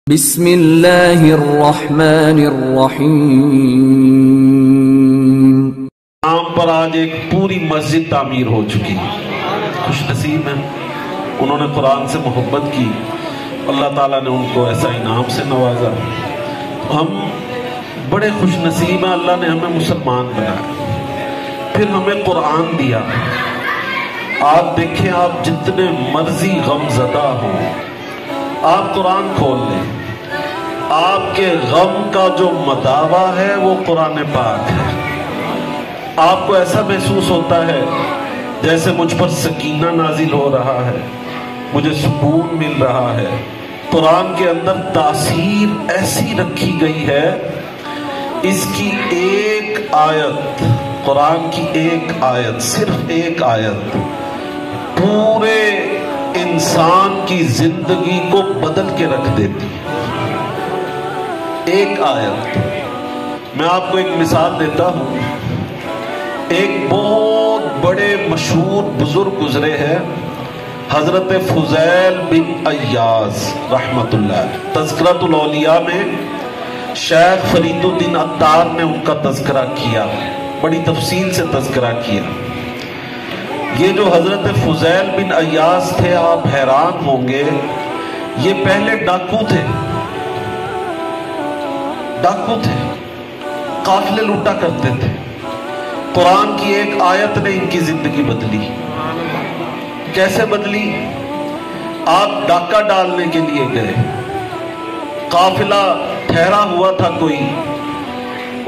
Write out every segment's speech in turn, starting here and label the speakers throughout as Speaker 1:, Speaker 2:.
Speaker 1: بسم اللہ الرحمن الرحیم۔
Speaker 2: نام پر آج ایک پوری مسجد تعمیر ہو چکی، خوش نصیب ہیں انہوں نے قرآن سے محبت کی، اللہ تعالیٰ نے ان کو ایسا انعام سے نوازا۔ ہم بڑے خوش نصیب ہیں، اللہ نے ہمیں مسلمان بنایا، پھر ہمیں قرآن دیا۔ آپ دیکھیں، آپ جتنے مرضی غم زدہ ہوں، آپ قرآن کھول لیں، آپ کے غم کا جو مداوا ہے وہ قرآن پاک ہے۔ آپ کو ایسا محسوس ہوتا ہے جیسے مجھ پر سکینہ نازل ہو رہا ہے، مجھے سکون مل رہا ہے۔ قرآن کے اندر تاثیر ایسی رکھی گئی ہے، اس کی ایک آیت، قرآن کی ایک آیت، صرف ایک آیت پورے انسان کی زندگی کو بدل کے رکھ دیتی۔ ایک آیت، میں آپ کو ایک مثال دیتا ہوں۔ ایک بہت بڑے مشہور بزرگ گزرے ہیں، حضرت فضیل بن عیاض رحمت اللہ۔ تذکرۃ الاولیاء میں شیخ فرید الدین عطار نے ان کا تذکرہ کیا، بڑی تفصیل سے تذکرہ کیا۔ یہ جو حضرت فضیل بن عیاض تھے، آپ حیران ہوں گے، یہ پہلے ڈاکو تھے، قافلے لوٹا کرتے تھے۔ قرآن کی ایک آیت نے ان کی زندگی بدلی۔ کیسے بدلی؟ آپ ڈاکہ ڈالنے کے لیے گئے، قافلہ ٹھہرا ہوا تھا کوئی،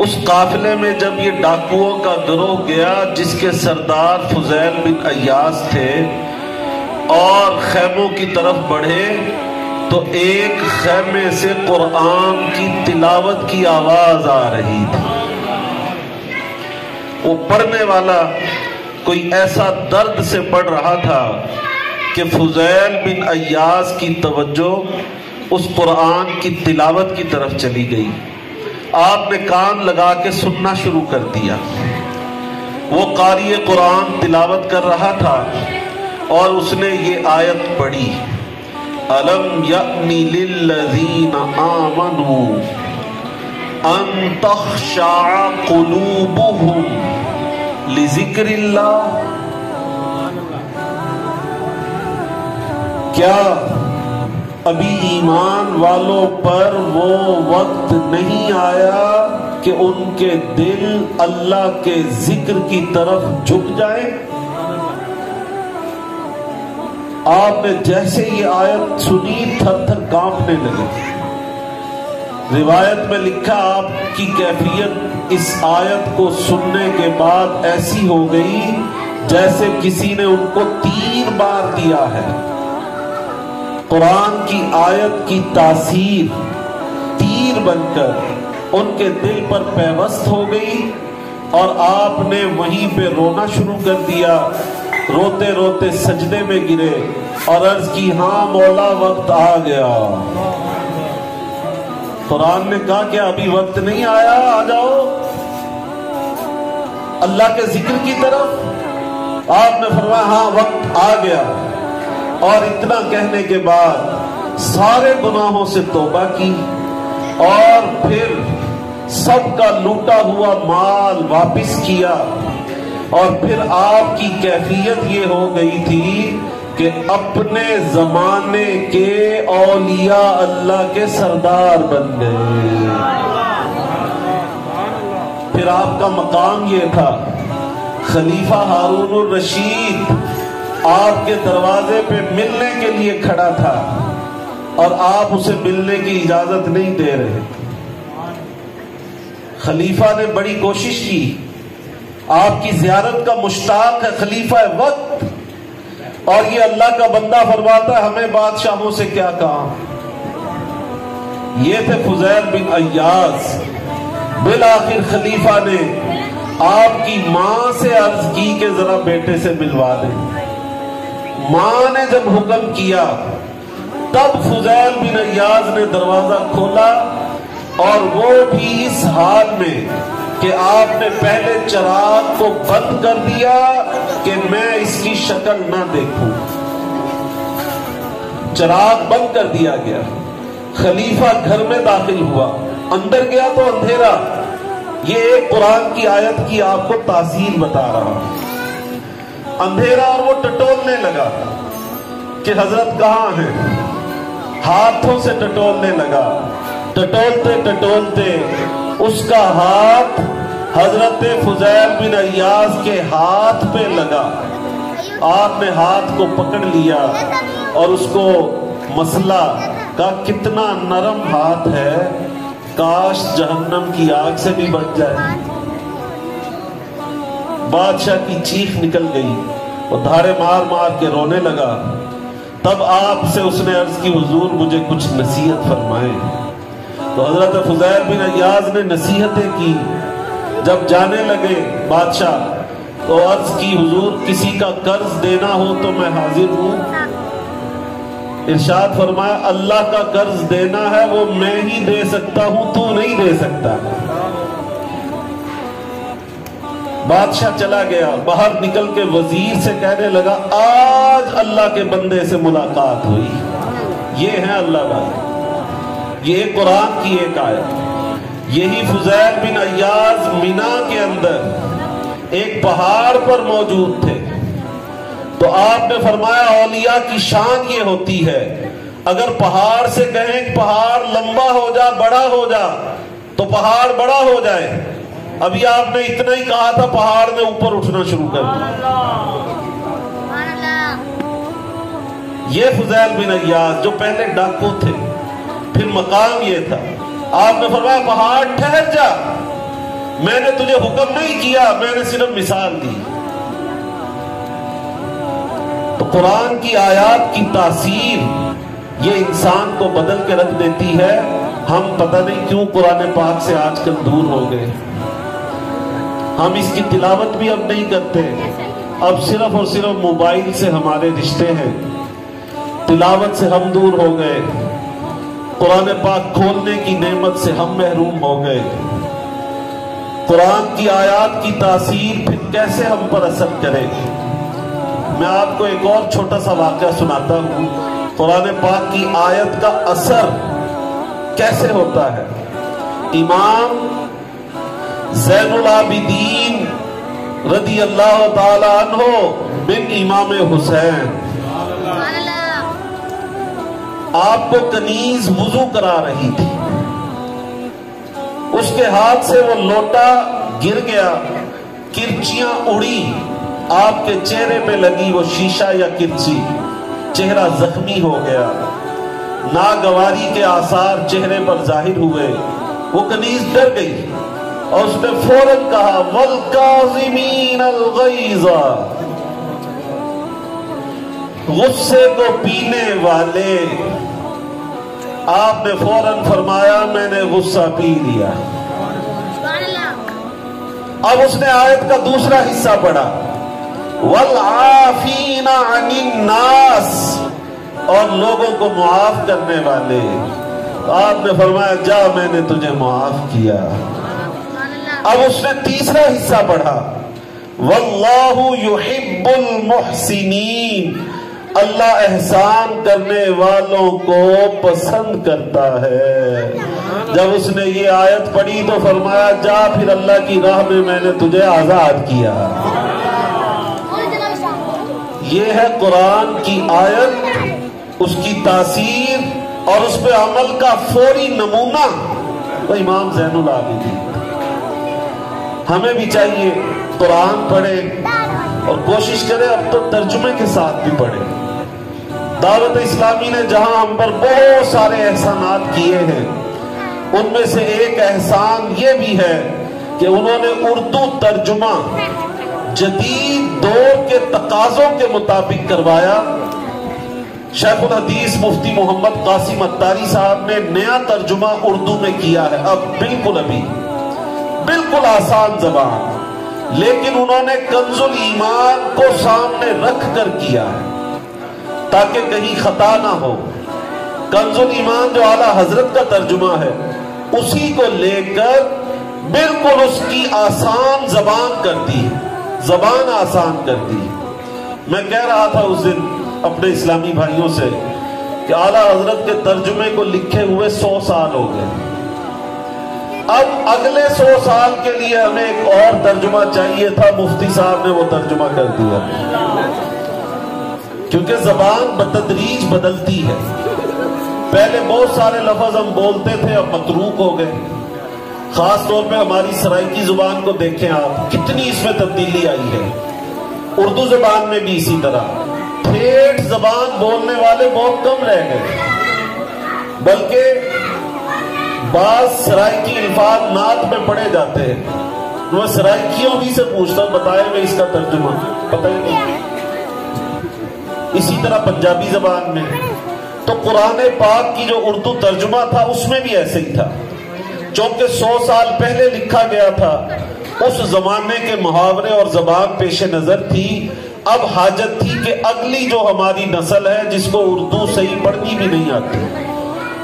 Speaker 2: اس قافلے میں جب یہ ڈاکوؤں کا گروہ گیا جس کے سردار فضیل بن عیاض تھے، اور خیموں کی طرف بڑھے تو ایک خیمے سے قرآن کی تلاوت کی آواز آ رہی تھی۔ وہ پڑھنے والا کوئی ایسا درد سے پڑھ رہا تھا کہ فضیل بن عیاض کی توجہ اس قرآن کی تلاوت کی طرف چلی گئی۔ آپ نے کان لگا کے سننا شروع کر دیا۔ وہ قاری قرآن تلاوت کر رہا تھا اور اس نے یہ آیت پڑھی، أَلَمْ يَأْنِ لِلَّذِينَ آمَنُوا أَن تَخْشَعَ قُلُوبُهُمْ لِذِكْرِ اللَّهِ۔ کیا ابھی ایمان والوں پر وہ وقت نہیں آیا کہ ان کے دل اللہ کے ذکر کی طرف جھک جائیں؟ آپ نے جیسے یہ آیت سنی، تھر تھر کانپنے لگے۔ روایت میں لکھا، آپ کی کیفیت اس آیت کو سننے کے بعد ایسی ہو گئی جیسے کسی نے ان کو تیر مار دیا ہے۔ قرآن کی آیت کی تاثیر تیر بن کر ان کے دل پر پیوست ہو گئی، اور آپ نے وہیں پہ رونا شروع کر دیا۔ روتے روتے سجدے میں گرے اور عرض کی، ہاں مولا، وقت آ گیا۔ قرآن نے کہا کہ ابھی وقت نہیں آیا، آ جاؤ اللہ کے ذکر کی طرف۔ آپ نے فرمایا، ہاں وقت آ گیا۔ اور اتنا کہنے کے بعد سارے گناہوں سے توبہ کی، اور پھر سب کا لوٹا ہوا مال واپس کیا، اور پھر آپ کی کیفیت یہ ہو گئی تھی کہ اپنے زمانے کے اولیاء اللہ کے سردار بن گئے۔ پھر آپ کا مقام یہ تھا، خلیفہ ہارون الرشید آپ کے دروازے پہ ملنے کے لیے کھڑا تھا، اور آپ اسے ملنے کی اجازت نہیں دے رہے۔ خلیفہ نے بڑی کوشش کی، آپ کی زیارت کا مشتاق ہے خلیفہ وقت، اور یہ اللہ کا بندہ فرماتا ہے، ہمیں بادشاہوں سے کیا کام۔ یہ تھے فضیل بن عیاض۔ بالآخر خلیفہ نے آپ کی ماں سے عرض کی کہ ذرا بیٹے سے ملوا دیں۔ ماں نے جب حکم کیا، تب فضیل بن عیاض نے دروازہ کھولا، اور وہ بھی اس حال میں کہ آپ نے پہلے چراغ کو بند کر دیا کہ میں اس کی شکل نہ دیکھوں۔ چراغ بند کر دیا گیا خلیفہ گھر میں داخل ہوا، اندر گیا تو اندھیرا۔ یہ ایک قرآن کی آیت کی آپ کو تاثیر بتا رہا ہوں۔ اندھیرا اور وہ ٹٹولنے لگا کہ حضرت کہاں ہیں، ہاتھوں سے ٹٹولنے لگا۔ ٹٹولتے ٹٹولتے اس کا ہاتھ حضرت فضیل بن عیاض کے ہاتھ پہ لگا۔ آپ نے ہاتھ کو پکڑ لیا اور اس کو مسئلہ کا کتنا نرم ہاتھ ہے، کاش جہنم کی آگ سے بھی بچ جائے۔ بادشاہ کی چیخ نکل گئی، وہ دھاڑے مار مار کے رونے لگا۔ تب آپ سے اس نے عرض کی حضور مجھے کچھ نصیحت فرمائیں۔ تو حضرت فضیل بن عیاض نے نصیحتیں کی۔ جب جانے لگے بادشاہ تو عرض کی حضور کسی کا قرض دینا ہو تو میں حاضر ہوں۔ ارشاد فرمایا اللہ کا قرض دینا ہے وہ میں ہی دے سکتا ہوں، تو نہیں دے سکتا۔ بادشاہ چلا گیا، باہر نکل کے وزیر سے کہنے لگا آج اللہ کے بندے سے ملاقات ہوئی۔ یہ ہے اللہ بات، یہ قرآن کی ایک آیت۔ یہی فضیل بن عیاض مینا کے اندر ایک پہاڑ پر موجود تھے، تو آپ نے فرمایا اولیاء کی شان یہ ہوتی ہے اگر پہاڑ سے کہیں کہ پہاڑ لمبا ہو جا، بڑا ہو جا، تو پہاڑ بڑا ہو جائے۔ ابھی آپ نے اتنا ہی کہا تھا پہاڑ نے اوپر اٹھنا شروع کر دیا۔ یہ فضیل بن عیاض جو پہلے ڈاکو تھے، پھر مقام یہ تھا۔ آپ نے فرمایا پہاڑ ٹھہر جا، میں نے تجھے حکم نہیں کیا، میں نے صرف مثال دی۔ تو قرآن کی آیات کی تاثیر یہ انسان کو بدل کے رکھ دیتی ہے۔ ہم پتہ نہیں کیوں قرآن پاک سے آج کل دور ہو گئے، ہم اس کی تلاوت بھی اب نہیں کرتے، اب صرف اور صرف موبائل سے ہمارے رشتے ہیں، تلاوت سے ہم دور ہو گئے، قرآن پاک کھولنے کی نعمت سے ہم محروم ہو گئے۔ قرآن کی آیات کی تاثیر پھر کیسے ہم پر اثر کرے؟ میں آپ کو ایک اور چھوٹا سا واقعہ سناتا ہوں، قرآن پاک کی آیت کا اثر کیسے ہوتا ہے۔ امام زین العابدین رضی اللہ تعالی عنہ بن امام حسین، آپ کو کنیز وضو کرا رہی تھی، اس کے ہاتھ سے وہ لوٹا گر گیا، کرچیاں اڑی، آپ کے چہرے پہ لگی وہ شیشہ یا کرچی، چہرہ زخمی ہو گیا، ناگواری کے آثار چہرے پر ظاہر ہوئے۔ وہ کنیز ڈر گئی اور اس نے فوراً کہا وَالْكَاظِمِينَ الْغَيْظَ، غصے کو پینے والے۔ آپ نے فوراً فرمایا میں نے غصہ پی لیا۔ اب اس نے آیت کا دوسرا حصہ پڑھا وَالْعَافِينَ عَنِ النَّاسِ، اور لوگوں کو معاف کرنے والے۔ آپ نے فرمایا جا میں نے تجھے معاف کیا۔ اب اس نے تیسرا حصہ پڑھا وَاللَّهُ يُحِبُّ الْمُحْسِنِينَ، اللہ احسان کرنے والوں کو پسند کرتا ہے۔ جب اس نے یہ آیت پڑھی تو فرمایا جا پھر اللہ کی راہ میں میں نے تجھے آزاد کیا۔ یہ ہے قرآن کی آیت، اس کی تاثیر اور اس پہ عمل کا فوری نمونہ وہ امام زین العابدین۔ ہمیں بھی چاہیے قرآن پڑھیں اور کوشش کریں اب تو ترجمے کے ساتھ بھی پڑھیں۔ دعوت اسلامی نے جہاں ہم پر بہت سارے احسانات کیے ہیں، ان میں سے ایک احسان یہ بھی ہے کہ انہوں نے اردو ترجمہ جدید دور کے تقاضوں کے مطابق کروایا۔ شیخ الحدیث مفتی محمد قاسم اتاری صاحب نے نیا ترجمہ اردو میں کیا ہے، اب بالکل آسان زبان، لیکن انہوں نے کنز الایمان کو سامنے رکھ کر کیا ہے تاکہ کہیں خطا نہ ہو۔ کنز الایمان جو اعلیٰ حضرت کا ترجمہ ہے اسی کو لے کر بالکل اس کی آسان زبان کر دی، زبان آسان کر دی۔ میں کہہ رہا تھا اس دن اپنے اسلامی بھائیوں سے کہ اعلیٰ حضرت کے ترجمے کو لکھے ہوئے 100 سال ہو گئے. اب اگلے 100 سال کے لیے ہمیں ایک اور ترجمہ چاہیے تھا، مفتی صاحب نے وہ ترجمہ کر دیا. کیونکہ زبان بتدریج بدلتی ہے. پہلے بہت سارے لفظ ہم بولتے تھے، اب متروک ہو گئے. خاص طور پہ ہماری سرائکی زبان کو دیکھیں آپ، کتنی اس میں تبدیلی آئی ہے. اردو زبان میں بھی اسی طرح ٹھیٹھ زبان بولنے والے بہت کم رہ گئے، بلکہ بعض سرائکی الفاظ نعت میں پڑھے جاتے ہیں. میں سرائکیوں بھی سے پوچھتا ہوں، بتائے میں اس کا ترجمہ، پتہ ہی نہیں. اسی طرح پنجابی زبان میں تو قرآن پاک کی جو اردو ترجمہ تھا اس میں بھی ایسے ہی تھا. چونکہ 100 سال پہلے لکھا گیا تھا، اس زمانے کے محاورے اور زبان پیش نظر تھی. اب حاجت تھی کہ اگلی جو ہماری نسل ہے جس کو اردو صحیح پڑھنی بھی نہیں آتی،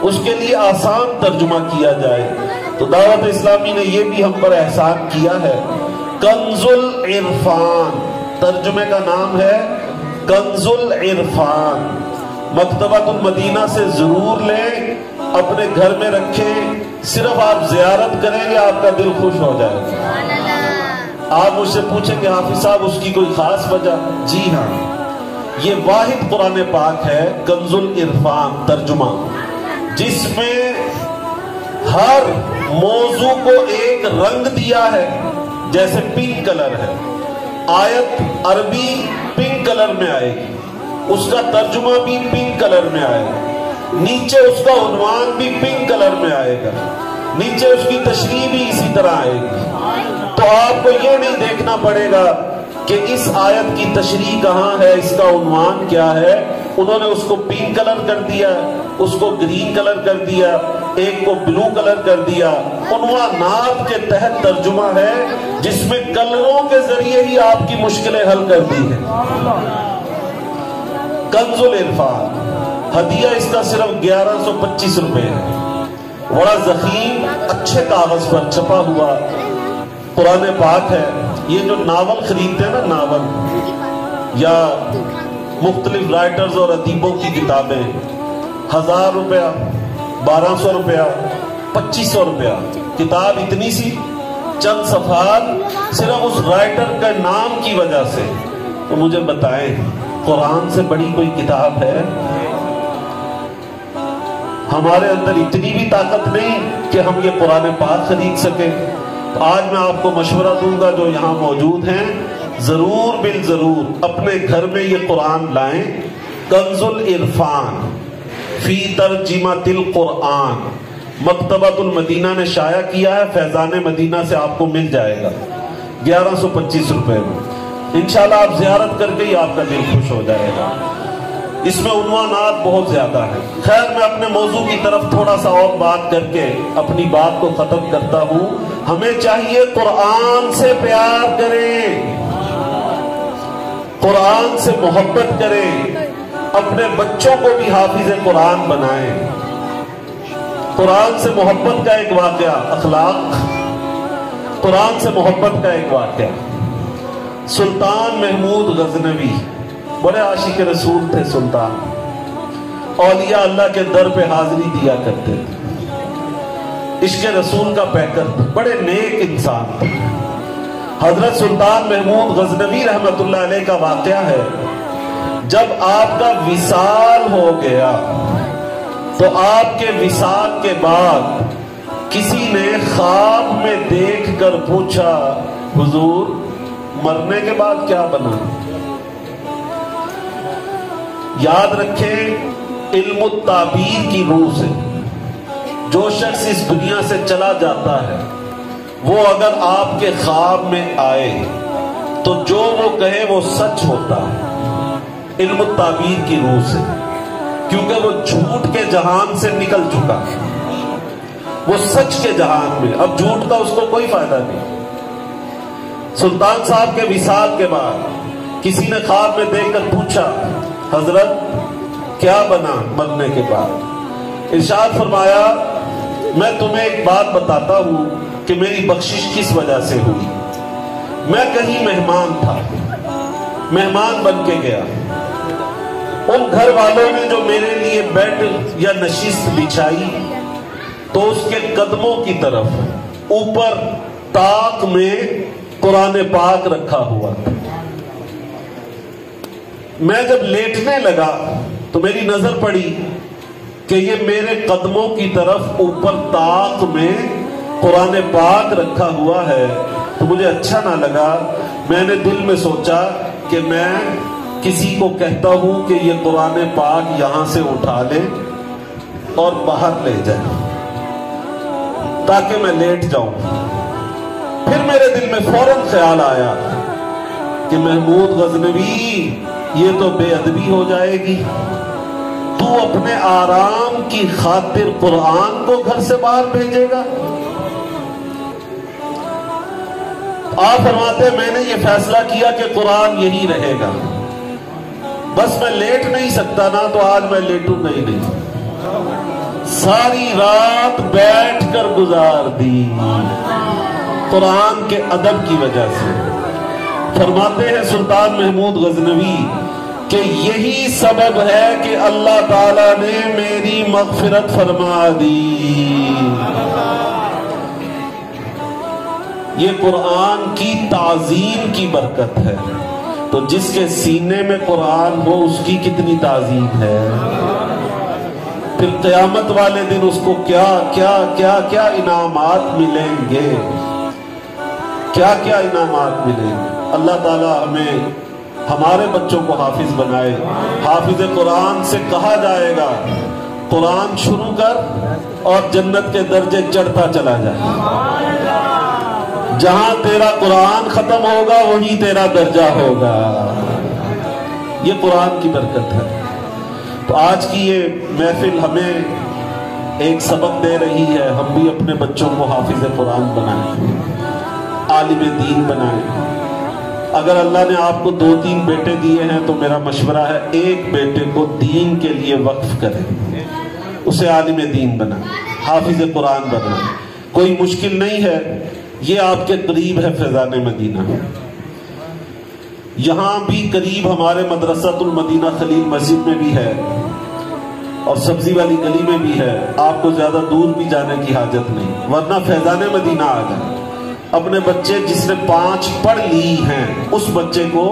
Speaker 2: اس کے لیے آسان ترجمہ کیا جائے. تو دعوت اسلامی نے یہ بھی ہم پر احسان کیا ہے. کنز العرفان ترجمے کا نام ہے، کنز العرفان. مکتبۃ المدینہ سے ضرور لیں، اپنے گھر میں رکھیں. صرف آپ زیارت کریں گے آپ کا دل خوش ہو جائے گا. آپ مجھ سے پوچھیں گے حافظ صاحب اس کی کوئی خاص وجہ؟ جی ہاں، یہ واحد قرآن پاک ہے کنز العرفان ترجمہ، جس میں ہر موضوع کو ایک رنگ دیا ہے. جیسے پنک کلر ہے، آیت عربی پنک کلر میں آئے گی، اس کا ترجمہ بھی پنک کلر میں آئے گا، نیچے اس کا عنوان بھی پنک کلر میں آئے گا، نیچے اس کی تشریح بھی اسی طرح آئے گی. تو آپ کو یہ نہیں دیکھنا پڑے گا کہ اس آیت کی تشریح کہاں ہے، اس کا عنوان کیا ہے. انہوں نے اس کو پنک کلر کر دیا، اس کو گرین کلر کر دیا، ایک کو بلو کلر کر دیا. عنوانات کے تحت ترجمہ ہے جس میں کلروں کے ذریعے ہی آپ کی مشکلیں حل کر دی ہیں. کنز العرفان ہدیہ اس کا صرف 1125 روپے ہے. بڑا ضخیم اچھے کاغذ پر چھپا ہوا قرآن پاک ہے. یہ جو ناول خریدتے ہیں نا، ناول یا مختلف رائٹرز اور ادیبوں کی کتابیں، 1000 روپیہ، 1200 روپیہ، 2500 روپیہ کتاب، اتنی سی چند صفحات صرف اس رائٹر کا نام کی وجہ سے. تو مجھے بتائیں قرآن سے بڑی کوئی کتاب ہے؟ ہمارے اندر اتنی بھی طاقت نہیں کہ ہم یہ قرآن پاک خرید سکیں. تو آج میں آپ کو مشورہ دوں گا جو یہاں موجود ہیں، ضرور بالضرور اپنے گھر میں یہ قرآن لائیں. کنز العرفان فی ترجمۃ القرآن مکتبۃ المدینہ نے شائع کیا ہے. فیضان مدینہ سے آپ کو مل جائے گا 1125 روپے میں. انشاءاللہ آپ زیارت کر کے ہی آپ کا دل خوش ہو جائے گا. اس میں عنوانات بہت زیادہ ہیں. خیر میں اپنے موضوع کی طرف تھوڑا سا اور بات کر کے اپنی بات کو ختم کرتا ہوں. ہمیں چاہیے قرآن سے پیار کریں، قرآن سے محبت کریں، اپنے بچوں کو بھی حافظ قرآن بنائیں. قرآن سے محبت کا ایک واقعہ، اخلاق، قرآن سے محبت کا ایک واقعہ. سلطان محمود غزنوی بڑے عاشق رسول تھے. سلطان اولیاء اللہ کے در پہ حاضری دیا کرتے تھے، عشق رسول کا پیکر تھے، بڑے نیک انسان تھے. حضرت سلطان محمود غزنوی رحمت اللہ علیہ کا واقعہ ہے، جب آپ کا وصال ہو گیا تو آپ کے وصال کے بعد کسی نے خواب میں دیکھ کر پوچھا، حضور مرنے کے بعد کیا بنا؟ یاد رکھیں علم التعبیر کی روح سے جو شخص اس دنیا سے چلا جاتا ہے، وہ اگر آپ کے خواب میں آئے تو جو وہ کہے وہ سچ ہوتا ہے علم التعبیر کی روح سے، کیونکہ وہ جھوٹ کے جہان سے نکل چکا، وہ سچ کے جہان میں، اب جھوٹ کا اس کو کوئی فائدہ نہیں. سلطان صاحب کے وصال کے بعد کسی نے خواب میں دیکھ کر پوچھا، حضرت کیا بنا مرنے کے بعد؟ ارشاد فرمایا، میں تمہیں ایک بات بتاتا ہوں کہ میری بخشش کس وجہ سے ہوئی. میں کہیں مہمان تھا، مہمان بن کے گیا، ان گھر والوں نے جو میرے لیے بیڈ یا نشست بچھائی تو اس کے قدموں کی طرف اوپر طاق میں قرآن پاک رکھا ہوا تھا. میں جب لیٹنے لگا تو میری نظر پڑی کہ یہ میرے قدموں کی طرف اوپر طاق میں قرآن پاک رکھا ہوا ہے. تو مجھے اچھا نہ لگا. میں نے دل میں سوچا کہ میں کسی کو کہتا ہوں کہ یہ قرآن پاک یہاں سے اٹھا لے اور باہر لے جائے تاکہ میں لیٹ جاؤں. پھر میرے دل میں فوراً خیال آیا کہ محمود غزنوی یہ تو بے ادبی ہو جائے گی. تو اپنے آرام کی خاطر قرآن کو گھر سے باہر بھیجے گا. آپ فرماتے میں نے یہ فیصلہ کیا کہ قرآن یہی رہے گا. بس میں لیٹ نہیں سکتا نا تو آج میں لیٹوں گا ہی نہیں. ساری رات بیٹھ کر گزار دی قرآن کے ادب کی وجہ سے. فرماتے ہیں سلطان محمود غزنوی کہ یہی سبب ہے کہ اللہ تعالیٰ نے میری مغفرت فرما دی. یہ قرآن کی تعظیم کی برکت ہے. تو جس کے سینے میں قرآن ہو اس کی کتنی تعظیم ہے. پھر قیامت والے دن اس کو کیا کیا کیا کیا انعامات ملیں گے, کیا کیا انعامات ملیں گے. اللہ تعالیٰ ہمیں ہمارے بچوں کو حافظ بنائے. حافظ قرآن سے کہا جائے گا قرآن شروع کر اور جنت کے درجے چڑھتا چلا جائے. جہاں تیرا قرآن ختم ہوگا وہیں تیرا درجہ ہوگا. یہ قرآن کی برکت ہے. تو آج کی یہ محفل ہمیں ایک سبق دے رہی ہے. ہم بھی اپنے بچوں کو حافظ قرآن بنائیں, عالم دین بنائیں. اگر اللہ نے آپ کو 2-3 بیٹے دیے ہیں تو میرا مشورہ ہے ایک بیٹے کو دین کے لیے وقف کریں, اسے عالم دین بنائیں, حافظ قرآن بنائیں. کوئی مشکل نہیں ہے. یہ آپ کے قریب ہے فیضان مدینہ. یہاں بھی قریب ہمارے مدرسۃ المدینہ خلیل مسجد میں بھی ہے اور سبزی والی گلی میں بھی ہے. آپ کو زیادہ دور بھی جانے کی حاجت نہیں, ورنہ فیضان مدینہ آ جائیں. اپنے بچے جس نے 5 پڑھ لی ہیں اس بچے کو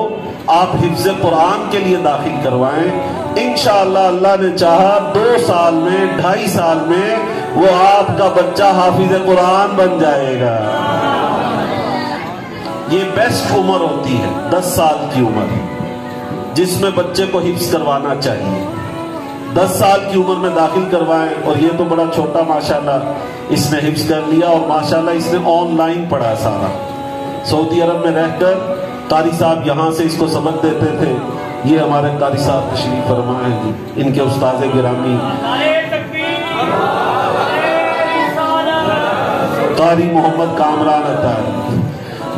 Speaker 2: آپ حفظ قرآن کے لیے داخل کروائیں. انشاءاللہ اللہ نے چاہا 2 سال میں 2.5 سال میں وہ آپ کا بچہ حافظ قرآن بن جائے گا. یہ بیسٹ عمر ہوتی ہے 10 سال کی عمر جس میں بچے کو حفظ کروانا چاہیے. 10 سال کی عمر میں داخل کروائیں. اور یہ تو بڑا چھوٹا ماشاءاللہ اس نے حفظ کر لیا اور ماشاءاللہ اس نے آن لائن پڑھا سارا. سعودی عرب میں رہ کر قاری صاحب یہاں سے اس کو سبق دیتے تھے. یہ ہمارے قاری صاحب تشریف فرما ہیں, ان کے استاد گرامی قاری محمد کامران عطار.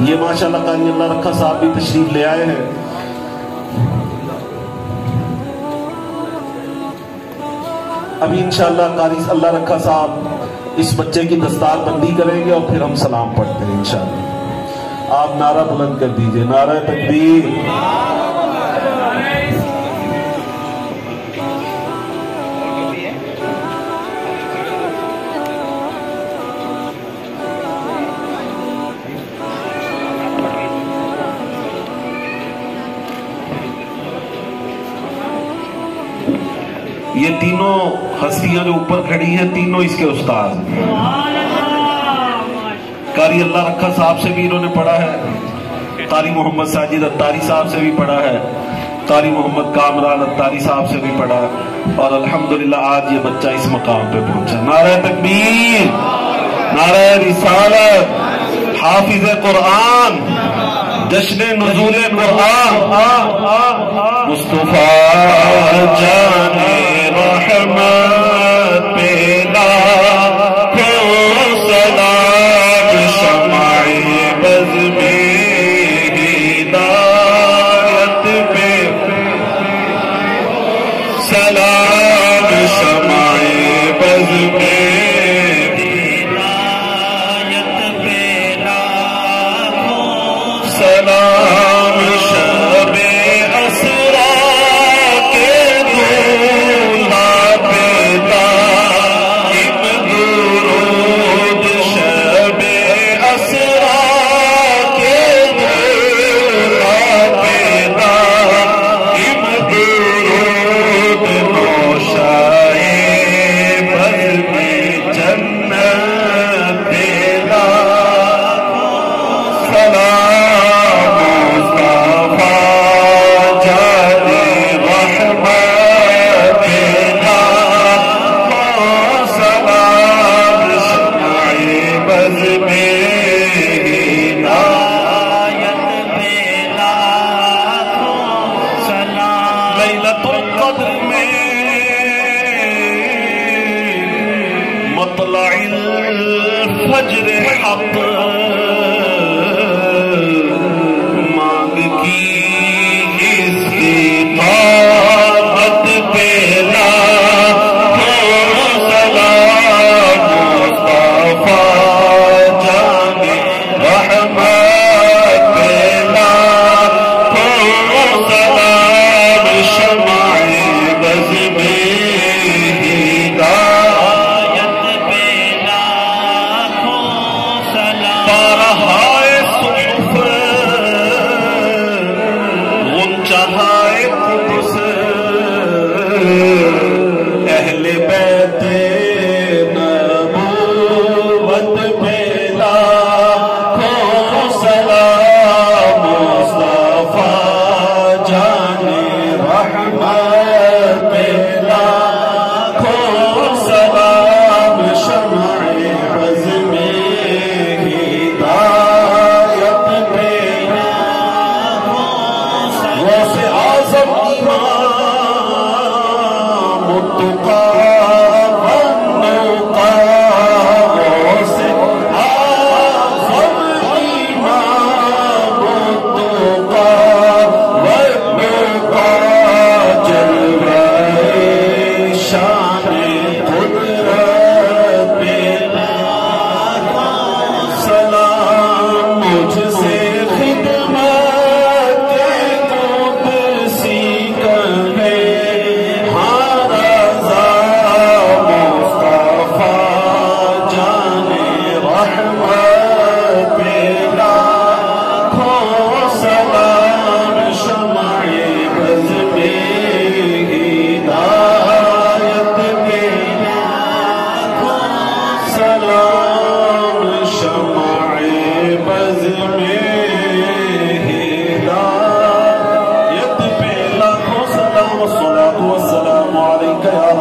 Speaker 2: یہ ماشاءاللہ قاری اللہ رکھا صاحب بھی تشریف لے آئے ہیں. ابھی انشاءاللہ قاری اللہ رکھا صاحب اس بچے کی دستار بندی کریں گے اور پھر ہم سلام پڑھتے ہیں انشاءاللہ. آپ نعرہ بلند کر دیجئے, نعرہ تکبیر. یہ تینوں ہستیاں جو اوپر کھڑی ہیں تینوں اس کے استاد. قاری اللہ رکھا صاحب سے بھی انہوں نے پڑھا ہے, قاری محمد ساجد اتاری صاحب سے بھی پڑھا ہے, قاری محمد کامران اتاری صاحب سے بھی پڑھا, اور الحمدللہ آج یہ بچہ اس مقام پہ پہنچا. نعرہ تکبیر, نعرہ رسالت, حافظ قرآن, جشن نزول قرآن, مصطفیٰ جان رحمت پیدا سلام شمع بز میں ہدایت پہ, سلام شمع بز میں ہدایت پیدا, سلام شب اسرا کے لیلۃ القدر میں مطلع الفجر حق مانگ کی استقامت پہ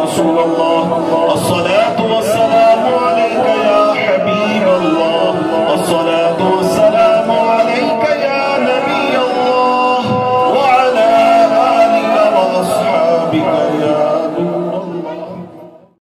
Speaker 2: رسول الله